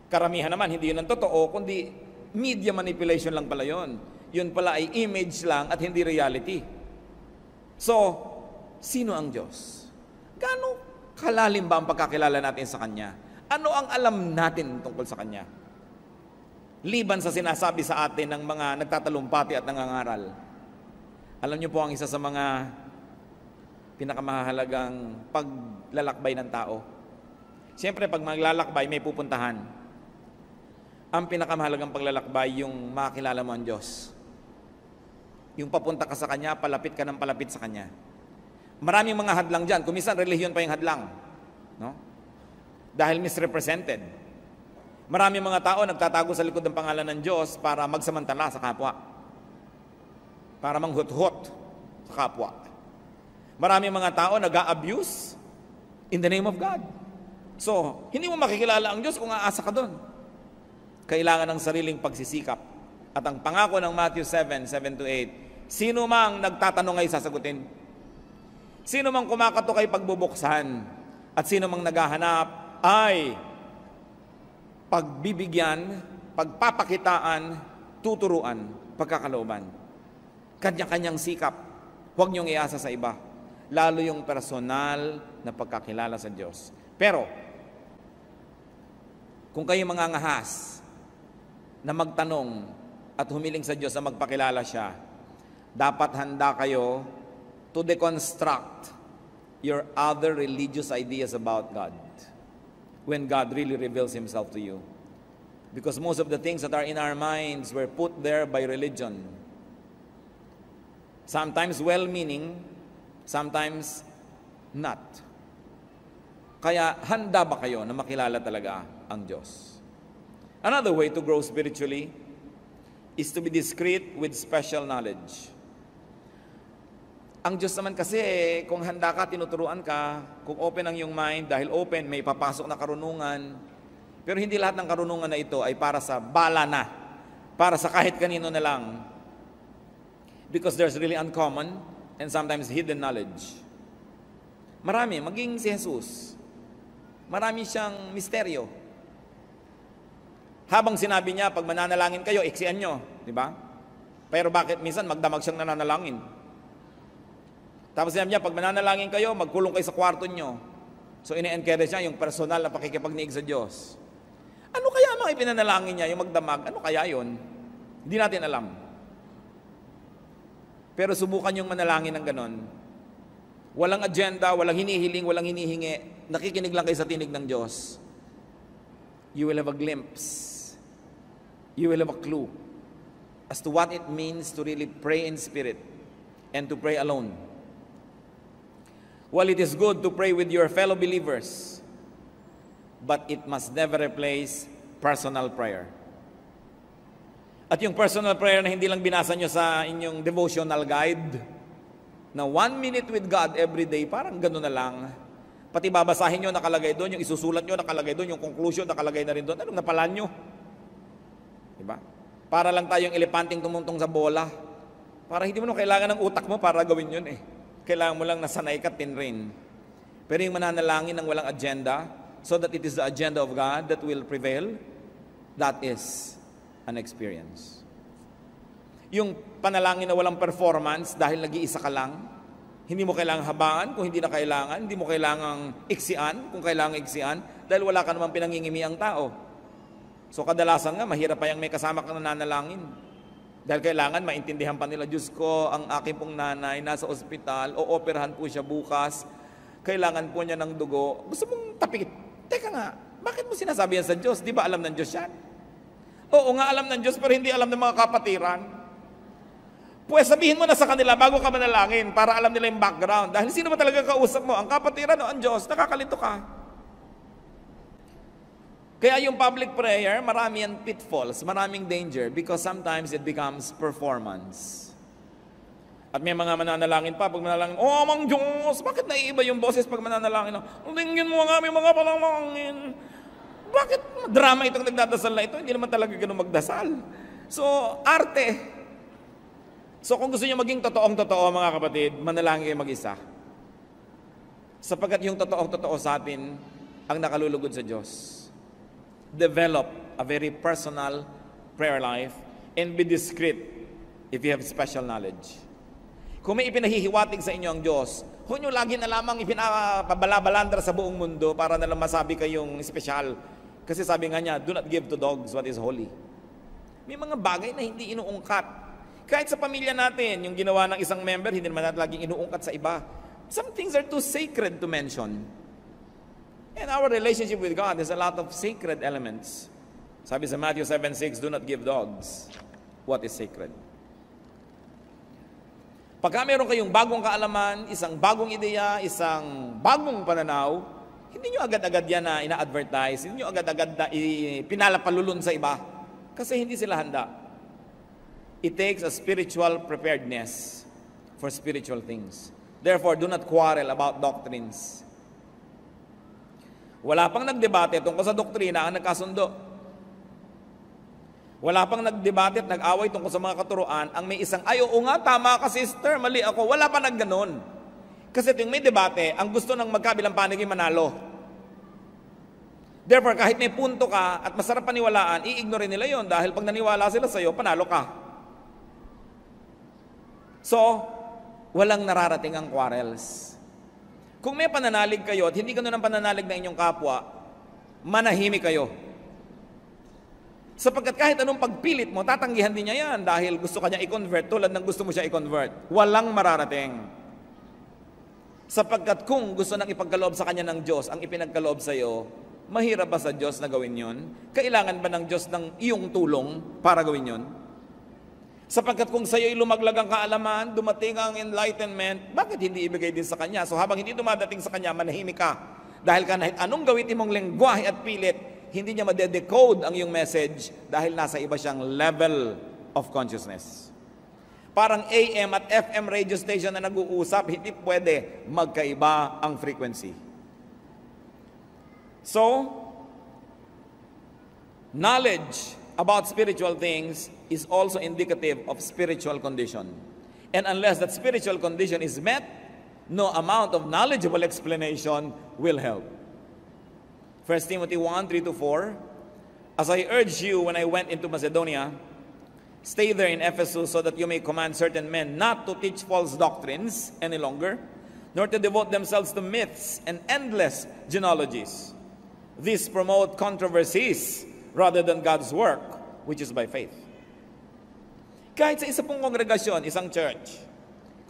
Karamihan naman, hindi yun ang totoo, kundi media manipulation lang pala yun. Yun pala ay image lang at hindi reality. So, sino ang Diyos? Gaano kalalim ba ang pagkakilala natin sa Kanya? Ano ang alam natin tungkol sa Kanya? Liban sa sinasabi sa atin ng mga nagtatalumpati at nangangaral. Alam niyo po ang isa sa mga pinakamahalagang paglalakbay ng tao. Siyempre, pag maglalakbay, may pupuntahan. Ang pinakamahalagang paglalakbay, yung makilala mo ang Diyos. Yung papunta ka sa Kanya, palapit ka ng palapit sa Kanya. Maraming mga hadlang dyan. Kung minsan, relihiyon pa yung hadlang. No? Dahil misrepresented. Maraming mga tao nagtatago sa likod ng pangalan ng Diyos para magsamantala sa kapwa. Para manghut-hut sa kapwa. Maraming mga tao nag-a-abuse in the name of God. So, hindi mo makikilala ang Diyos kung aasa ka doon. Kailangan ng sariling pagsisikap. At ang pangako ng Matthew 7:7-8, sino mang nagtatanong ay sasagutin. Sino mang kumakatok ay pagbubuksan. At sino mang naghahanap ay pagbibigyan, pagpapakitaan, tuturuan, pagkakalooban. Kanya-kanyang sikap. Huwag niyong iasa sa iba. Lalo yung personal na pagkakilala sa Diyos. Pero, kung kayo mangangahas na magtanong at humiling sa Diyos na magpakilala siya, dapat handa kayo to deconstruct your other religious ideas about God when God really reveals Himself to you. Because most of the things that are in our minds were put there by religion. Sometimes well-meaning, sometimes not. Kaya handa ba kayo na makilala talaga ang Diyos? Another way to grow spiritually is to be discreet with special knowledge. Ang Diyos naman kasi, kung handa ka, tinuturuan ka, kung open ang iyong mind, dahil open, may papasok na karunungan. Pero hindi lahat ng karunungan na ito ay para sa bala na, para sa kahit kanino na lang. Because there's really uncommon and sometimes hidden knowledge. Marami, maging si Jesus. Marami siyang misteryo. Habang sinabi niya, pag mananalangin kayo, iksian nyo. Di ba? Pero bakit minsan magdamag siyang nananalangin? Tapos sinabi niya, pag mananalangin kayo, magkulong kayo sa kwarto nyo. So ini-encourage niya yung personal na pakikipagniig sa Diyos. Ano kaya mga ipinanalangin niya, yung magdamag? Ano kaya yun? Hindi natin alam. Pero subukan yung manalangin ng ganon. Walang agenda, walang hinihiling, walang hinihingi. Nakikinig lang kayo sa tinig ng Diyos. You will have a glimpse. You will have a clue as to what it means to really pray in spirit and to pray alone. While it is good to pray with your fellow believers, but it must never replace personal prayer. At yung personal prayer na hindi lang binasa nyo sa inyong devotional guide, na 1 minute with God every day, parang gano'n na lang. Pati babasahin nyo, nakalagay doon, yung isusulat nyo, nakalagay doon, yung conclusion, nakalagay na rin doon. Anong napalan nyo? Diba? Para lang tayong elepanting tumuntong sa bola. Para hindi mo kailangan ng utak mo para gawin yun eh. Kailangan mo lang nasanay ka, tinrain. Pero yung mananalangin ng walang agenda, so that it is the agenda of God that will prevail, that is an experience. Yung panalangin na walang performance dahil nag-iisa ka lang, hindi mo kailangang habaan kung hindi na kailangan, hindi mo kailangang iksian kung kailangan iksian, dahil wala ka namang pinangingimi ang tao. So kadalasan nga, mahirap pa yung may kasama kang nananalangin. Dahil kailangan maintindihan pa nila, Diyos ko, ang aking pong nanay nasa ospital, o operahan po siya bukas, kailangan po niya ng dugo. Gusto mong tapikit. Teka nga, bakit mo sinasabi yan sa Diyos? Di ba alam ng Diyos yan? Oo nga, alam ng Diyos, pero hindi alam ng mga kapatiran. Pues sabihin mo na sa kanila bago ka manalangin para alam nila yung background. Dahil sino ba talaga kausap mo? Ang kapatiran o ang Diyos? Nakakalito ka. Kaya yung public prayer, marami yan pitfalls, maraming danger because sometimes it becomes performance. At may mga mananalangin pa, pag manalangin, oh, Amang Diyos, bakit naiiba yung boses pag mananalangin? Tingin mo nga, may mga panalangin. Bakit drama itong nagdadasal na ito? Hindi naman talaga ganun magdasal. So, arte. So kung gusto niyo maging totoong-totoo mga kapatid, manalangin kayo mag-isa. Sapagkat yung totoong-totoo sa atin ang nakalulugod sa Diyos. Develop a very personal prayer life and be discreet if you have special knowledge. Kung may ipinahihiwatig sa inyo ang Diyos, huwag niyo lagi na lamang ipinapabalabalandra sa buong mundo para na lang masabi kayong espesyal. Kasi sabi nga niya, do not give to dogs what is holy. May mga bagay na hindi inuungkat. Kahit sa pamilya natin, yung ginawa ng isang member, hindi naman natin laging inuungkat sa iba. Some things are too sacred to mention. And our relationship with God has a lot of sacred elements. Sabi sa Matthew 7:6, do not give dogs what is sacred. Pagka meron kayong bagong kaalaman, isang bagong ideya, isang bagong pananaw, hindi nyo agad-agad yan na ina-advertise, hindi nyo agad-agad na pinalapalulun sa iba. Kasi hindi sila handa. It takes a spiritual preparedness for spiritual things. Therefore, do not quarrel about doctrines. Wala pang nagdebate tungkol sa doktrina ang nagkasundo. Wala pang nagdebate at nag-away tungkol sa mga katuruan ang may isang, ay, oo nga, tama ka sister, mali ako. Wala pa nagganon. Kasi tuwing may debate, ang gusto ng magkabilang panig ay manalo. Therefore, kahit may punto ka at masarap paniwalaan, i-ignore nila yon dahil pag naniwala sila sa iyo, panalo ka. So, walang nararating ang quarrels. Kung may pananalig kayo at hindi ganun ang pananalig ng inyong kapwa, manahimik kayo. Sapagkat kahit anong pagpilit mo, tatanggihan din niya yan dahil gusto ka niya i-convert tulad ng gusto mo siya i-convert. Walang mararating. Sapagkat kung gusto nang ipagkaloob sa kanya ng Diyos ang ipinagkaloob sa iyo, mahirap ba sa Diyos na gawin yun? Kailangan ba ng Diyos ng iyong tulong para gawin yun? Sapagkat kung sa iyo'y lumaglag ang kaalaman, dumating ang enlightenment, bakit hindi ibigay din sa Kanya? So habang hindi dumadating sa Kanya, manahimik ka. Dahil kahit anong gawin mong lengguwahe at pilit, hindi niya madedecode ang iyong message dahil nasa iba siyang level of consciousness. Parang AM at FM radio station na nag-uusap, hindi pwede magkaiba ang frequency. So, knowledge about spiritual things is also indicative of spiritual condition. And unless that spiritual condition is met, no amount of knowledgeable explanation will help. 1 Timothy 1:3-4, as I urged you when I went into Macedonia, stay there in Ephesus so that you may command certain men not to teach false doctrines any longer, nor to devote themselves to myths and endless genealogies. These promote controversies rather than God's work, which is by faith. Kahit sa isa pong kongregasyon, isang church,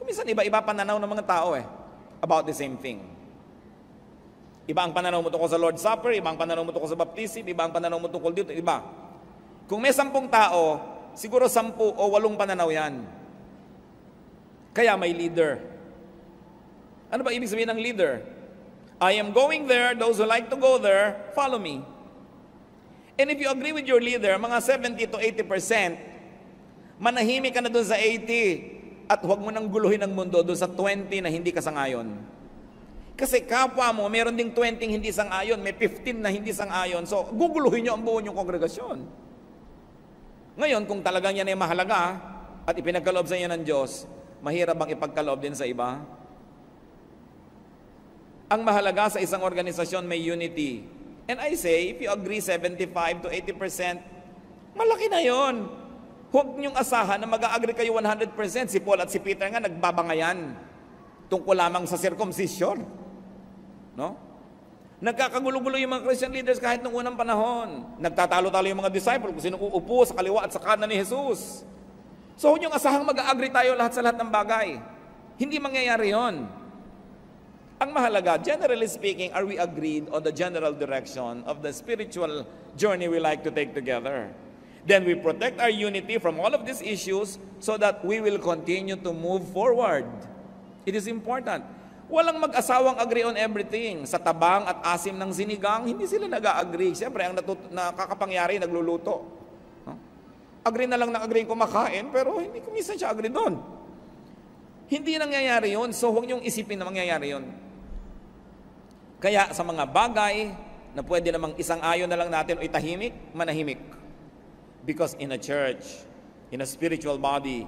kuminsan iba-iba pananaw ng mga tao about the same thing. Iba ang pananaw mo tungkol sa Lord's Supper, iba ang pananaw mo tungkol sa baptism, iba ang pananaw mo tungkol dito, iba. Kung may 10 tao, siguro 10 o 8 pananaw yan. Kaya may leader. Ano ba ibig sabihin ng leader? I am going there, those who like to go there, follow me. And if you agree with your leader, mga 70 to 80% Manahimik ka na doon sa 80 at huwag mo nang guluhin ang mundo doon sa 20 na hindi ka sangayon. Kasi kapwa mo, meron ding 20 hindi sang-ayon, may 15 na hindi sang-ayon. So, guguluhin nyo ang buo nyong kongregasyon. Ngayon, kung talagang yan ay mahalaga at ipinagkaloob sa inyo ng Diyos, mahirap bang ipagkaloob din sa iba? Ang mahalaga sa isang organisasyon may unity. And I say, if you agree 75 to 80%, malaki na yon. Huwag niyong asahan na mag-agree kayo 100%. Si Paul at si Peter nga nagbabangayan tungkol lamang sa circumcision. No? Nagkakagulo-gulo yung mga Christian leaders kahit nung unang panahon. Nagtatalo-talo yung mga disciple kung sino uupo sa kaliwa at sa kanan ni Jesus. So, huwag niyong asahang mag-agree tayo lahat sa lahat ng bagay. Hindi mangyayari yon. Ang mahalaga, generally speaking, are we agreed on the general direction of the spiritual journey we like to take together? Then we protect our unity from all of these issues so that we will continue to move forward. It is important. Walang mag-asawang agree on everything. Sa tabang at asim ng sinigang, hindi sila nag-agree. Siyempre, ang nakakapangyari, nagluluto. Agree na lang na agree kumakain, pero hindi ko minsan siya agree doon. Hindi nangyayari yun, so huwag niyong isipin na mangyayari yun. Kaya sa mga bagay na pwede namang isang ayon na lang natin o itahimik, manahimik. Because in a church, in a spiritual body,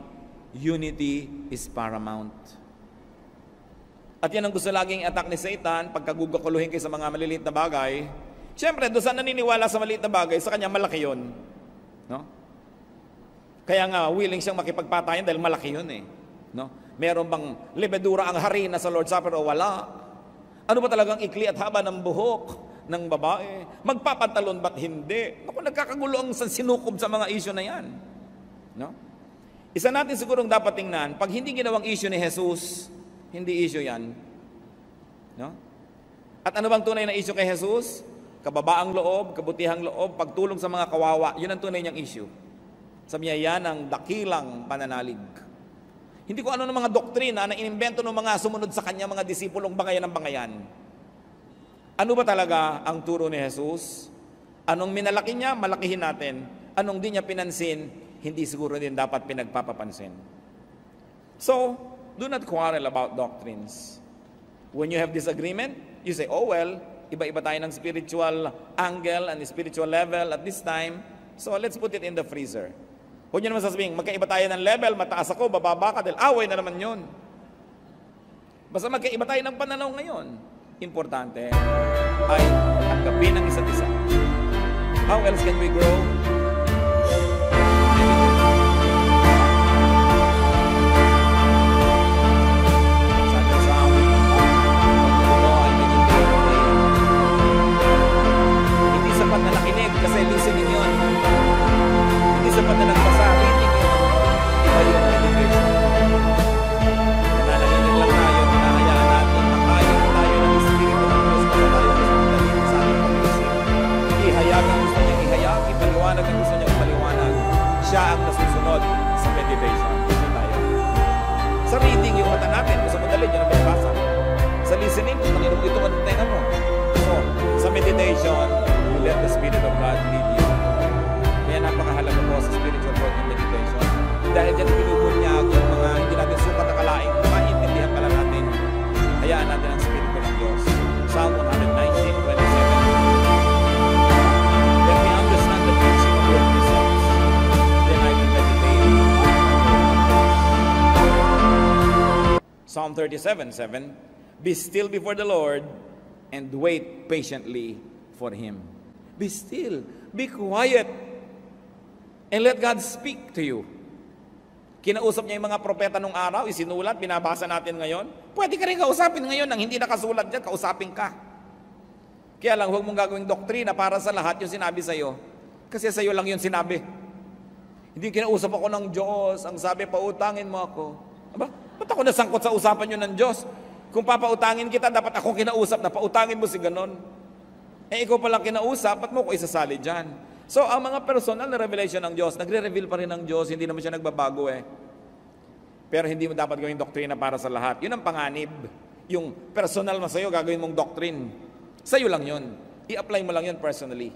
unity is paramount. At yan ang gusto laging attack ni Satan, pagkagugakuluhin kayo sa mga maliliit na bagay. Siyempre, doon sa naniniwala sa maliit na bagay, sa kanya malaki yun. No? Kaya nga, willing siyang makipagpatayan dahil malaki yun eh. No? Meron bang lebedura ang harina sa Lord's Supper o wala? Ano ba talagang ikli at haba ng buhok ng babae? Magpapantalon ba't hindi? Naku, nagkakagulo ang sinukob sa mga issue na yan. No? Isa natin sigurong dapat tingnan, pag hindi ginawang issue ni Jesus, hindi issue yan. No? At ano bang tunay na issue kay Jesus? Kababaang loob, kabutihang loob, pagtulong sa mga kawawa. Yun ang tunay niyang issue. Sabi niya, yan ang dakilang pananalig. Hindi ko ano ng mga doktrina na inimbento ng mga sumunod sa kanya, mga disipulong bangayan ng bangayan. Ano ba talaga ang turo ni Jesus? Anong minalaki niya, malakihin natin. Anong di niya pinansin, hindi siguro din dapat pinagpapapansin. So, do not quarrel about doctrines. When you have disagreement, you say, oh well, iba-iba tayo ng spiritual angle and spiritual level at this time, so let's put it in the freezer. Huwag niyo naman sasabihin, magkaiba tayo ng level, mataas ako, bababa ka, dahil away na naman yun. Basta magkaiba tayo ng pananaw ngayon. Importante ay tanggapin ang isa't isa. How else can we grow? Kasi listening yun. Hindi sapat na nagbasa, reading yun. Iba yung meditation. Nananaginig lang tayo, hinahayaan natin, makayon tayo ng Espiritu ng Diyos para tayo masundalin sa ating pag-isip. Ihayag ang gusto niyang ihayag, ipaliwanag ang gusto niyang ipaliwanag. Siya ang nasusunod sa meditation. Ito tayo. Sa reading, yung mata natin, gusto mo dalhin, yun ang magbasa. Sa listening, kung nanginong ito ang tenga mo. So, sa meditation, let the Spirit of God lead you. Kaya napakahalaga po sa spiritual growth and meditation. Dahil dyan pinubunyag yung mga hindi natin sukat na kalaing, maintindihan pala natin. Hayaan natin ang Spirito ng Diyos. Psalm 119:27. Let me understand the teaching of your precepts. Then I will meditate. Psalm 37:7. Be still before the Lord and wait patiently for Him. Be still. Be quiet. And let God speak to you. Kinausap niya yung mga propeta nung araw, isinulat, binabasa natin ngayon. Pwede ka rin kausapin ngayon nang hindi nakasulat dyan, kausapin ka. Kaya lang, huwag mong gagawing doktrina para sa lahat yung sinabi sa'yo. Kasi sa'yo lang yung sinabi. Hindi kinausap ako ng Diyos. Ang sabi, pautangin mo ako. Aba, ba't ako nasangkot sa usapan yun ng Diyos? Kung papautangin kita, dapat ako kinausap na pautangin mo si ganon. Eh, ikaw palang kinausap, ba't mo ko isasali dyan? So, ang mga personal na revelation ng Diyos, nagre-reveal pa rin ng Diyos, hindi naman siya nagbabago eh. Pero hindi mo dapat gawing doktrina para sa lahat. Yun ang panganib. Yung personal mo sa'yo, gagawin mong doctrine. Sa'yo lang yun. I-apply mo lang yun personally.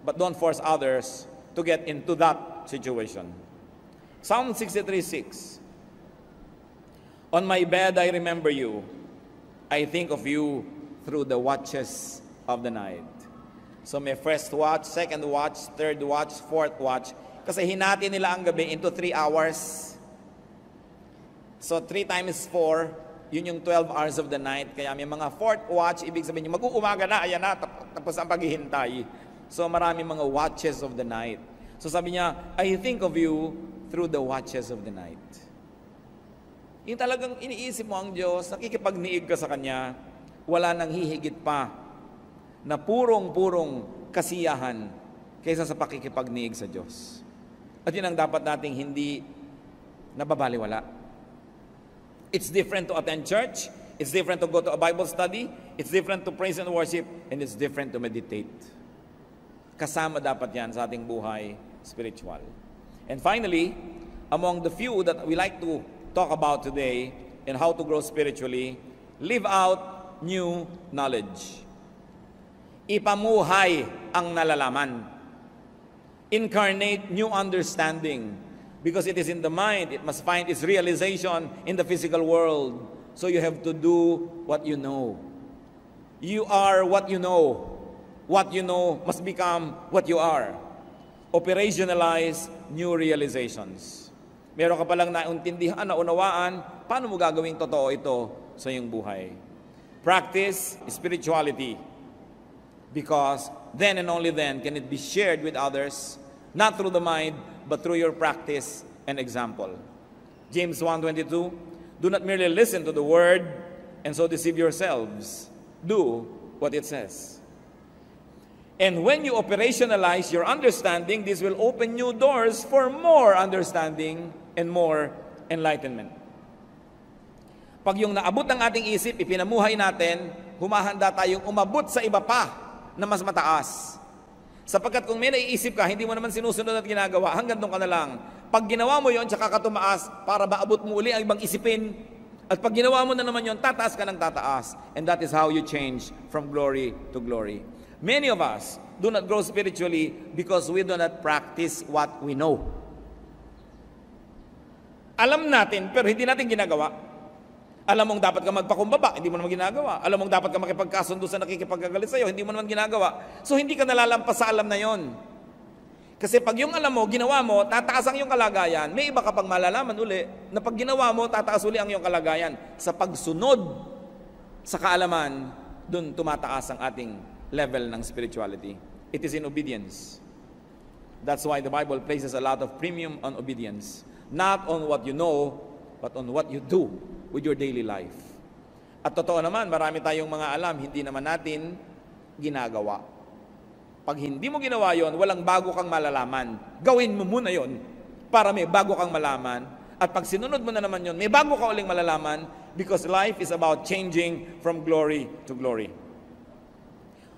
But don't force others to get into that situation. Psalm 63:6. On my bed I remember you. I think of you through the watches of the night. So may first watch, second watch, third watch, fourth watch. Kasi hinati nila ang gabi into 3 hours. So 3 times 4, yun yung 12 hours of the night. Kaya may mga fourth watch, ibig sabihin yung mag-uumaga na, ayan na, tapos ang paghihintay. So marami mga watches of the night. So sabi niya, I think of you through the watches of the night. Yung talagang iniisip mo ang Diyos, nakikipagniig ka sa Kanya, wala nang hihigit pa na purong-purong kasiyahan kaysa sa pakikipagniig sa Diyos. At yun ang dapat nating hindi nababaliwala. It's different to attend church, it's different to go to a Bible study, it's different to praise and worship, and it's different to meditate. Kasama dapat yan sa ating buhay spiritual. And finally, among the few that we like to talk about today and how to grow spiritually, live out new knowledge. Ipamuhay ang nalalaman. Incarnate new understanding. Because it is in the mind, it must find its realization in the physical world. So you have to do what you know. You are what you know. What you know must become what you are. Operationalize new realizations. Meron ka palang nauntindihan, naunawaan, paano mo gagawing totoo ito sa iyong buhay? Practice spirituality. Because then and only then can it be shared with others, not through the mind, but through your practice and example. James 1:22, do not merely listen to the word and so deceive yourselves. Do what it says. And when you operationalize your understanding, this will open new doors for more understanding and more enlightenment. Pag yung naabot ng ating isip, ipinamuhay natin, humahanda tayong umabot sa iba pa na mas mataas. Sapagkat kung may naiisip ka, hindi mo naman sinusunod at ginagawa, hanggang doon ka na lang. Pag ginawa mo yon, tsaka ka tumaas para maabot mo uli ang ibang isipin. At pag ginawa mo na naman yon, tataas ka ng tataas. And that is how you change from glory to glory. Many of us do not grow spiritually because we do not practice what we know. Alam natin, pero hindi natin ginagawa. Alam mong dapat ka magpakumbaba, hindi mo naman ginagawa. Alam mong dapat ka makipagkasundo sa nakikipagkagalit sa'yo, hindi mo naman ginagawa. So hindi ka nalalampas sa alam na yon. Kasi pag yung alam mo, ginawa mo, tataas ang iyong kalagayan. May iba ka pang malalaman uli, na pag ginawa mo, tataas uli ang iyong kalagayan. Sa pagsunod sa kaalaman, dun tumataas ang ating level ng spirituality. It is in obedience. That's why the Bible places a lot of premium on obedience. Not on what you know, but on what you do with your daily life. At totoo naman, marami tayong mga alam, hindi naman natin ginagawa. Pag hindi mo ginawa yon, walang bago kang malalaman. Gawin mo muna yon para may bago kang malaman. At pag sinunod mo na naman yon, may bago ka uling malalaman because life is about changing from glory to glory.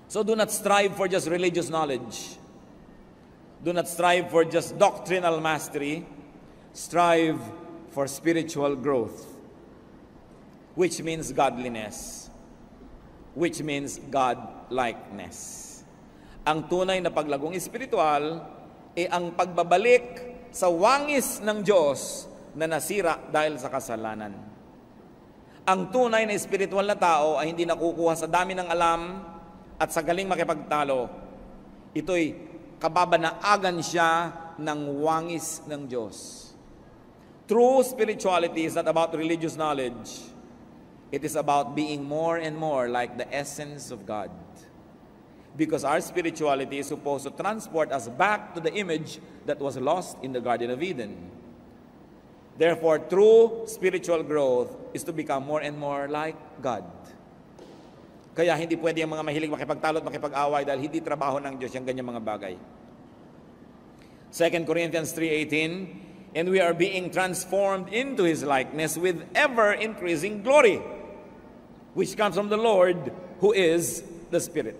So do not strive for just religious knowledge. Do not strive for just doctrinal mastery. Strive for spiritual growth, which means godliness, which means God-likeness. Ang tunay na paglagong espiritual ay ang pagbabalik sa wangis ng Diyos na nasira dahil sa kasalanan. Ang tunay na espiritual na tao ay hindi nakukuha sa dami ng alam at sa galing makipagtalo. Ito'y kababanaagan siya ng wangis ng Diyos. True spirituality is not about religious knowledge. It is about being more and more like the essence of God. Because our spirituality is supposed to transport us back to the image that was lost in the Garden of Eden. Therefore, true spiritual growth is to become more and more like God. Kaya hindi pwede ang mga mahilig makipagtalo at makipag-away dahil hindi trabaho ng Diyos yung ganyang mga bagay. 2 Corinthians 3:18, and we are being transformed into His likeness with ever-increasing glory, which comes from the Lord, who is the Spirit.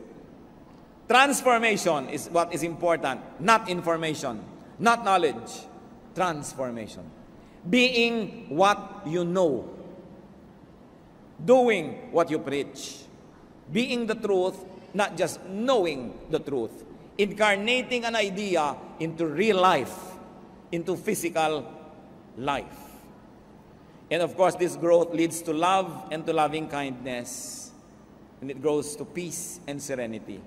Transformation is what is important, not information, not knowledge. Transformation. Being what you know. Doing what you preach. Being the truth, not just knowing the truth. Incarnating an idea into real life, into physical life. And of course, this growth leads to love and to loving kindness. And it grows to peace and serenity.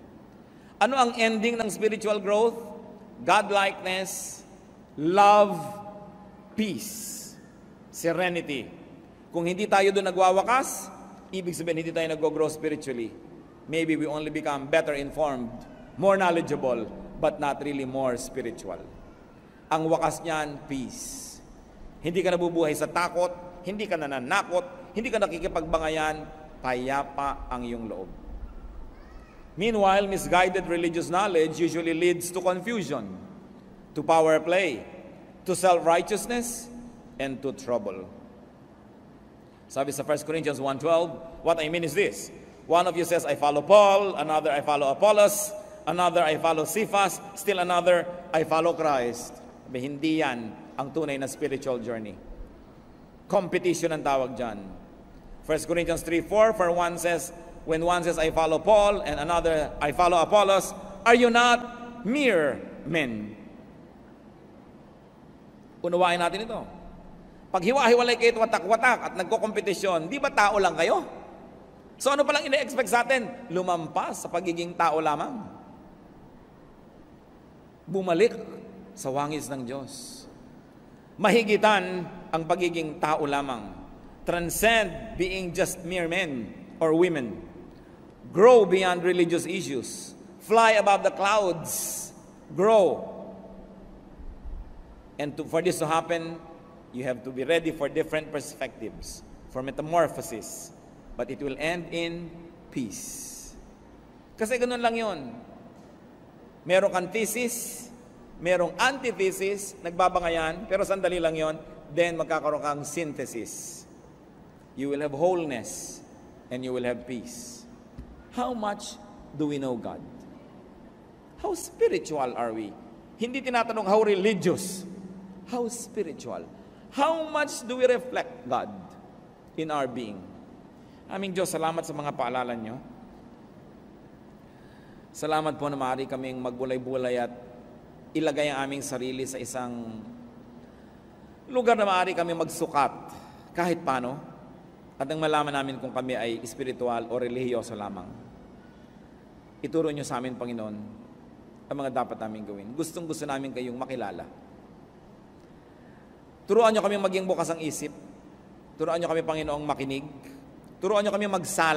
Ano ang ending ng spiritual growth? Godlikeness, love, peace, serenity. Kung hindi tayo doon nagwawakas, ibig sabihin hindi tayo nag-grow spiritually. Maybe we only become better informed, more knowledgeable, but not really more spiritual. Ang wakas niyan, peace. Hindi ka nabubuhay sa takot, hindi ka nananakot, hindi ka nakikipagbangayan, payapa ang iyong loob. Meanwhile, misguided religious knowledge usually leads to confusion, to power play, to self-righteousness, and to trouble. Sabi sa 1 Corinthians 1:12, what I mean is this: one of you says, I follow Paul, another, I follow Apollos, another, I follow Cephas, still another, I follow Christ. Sabi, hindi yan ang tunay na spiritual journey. Competition ang tawag dyan. 1 Corinthians 3:4, for one says, when one says, I follow Paul, and another, I follow Apollos, are you not mere men? Unawain natin ito. Pag hiwa-hiwalay kayo watak-watak at nagko-kompetisyon, di ba tao lang kayo? So ano palang ina-expect sa atin? Lumampas sa pagiging tao lamang. Bumalik sa wangis ng Diyos. Mahigitan ang pagiging tao lamang. Transcend being just mere men or women. Grow beyond religious issues. Fly above the clouds. Grow. And for this to happen, you have to be ready for different perspectives, for metamorphosis. But it will end in peace. Kasi ganun lang yun. Merong kang thesis, merong antithesis, nagbabangayan, pero sandali lang yun, then magkakaroon kang synthesis. You will have wholeness, and you will have peace. How much do we know God? How spiritual are we? Hindi tinatanong how religious, how spiritual. How much do we reflect God in our being? Aming Diyos, salamat sa mga paalala nyo. Salamat po na maaari kaming magbulay-bulay at ilagay ang aming sarili sa isang lugar na maaari kami magsukat kahit paano at nang malaman namin kung kami ay espiritual o relihiyoso lamang. Ituro nyo sa amin, Panginoon, ang mga dapat namin gawin. Gustong-gusto namin kayong makilala. Turuan nyo kami maging bukas ang isip. Turuan nyo kami, Panginoong, makinig. Turuan nyo kami magsala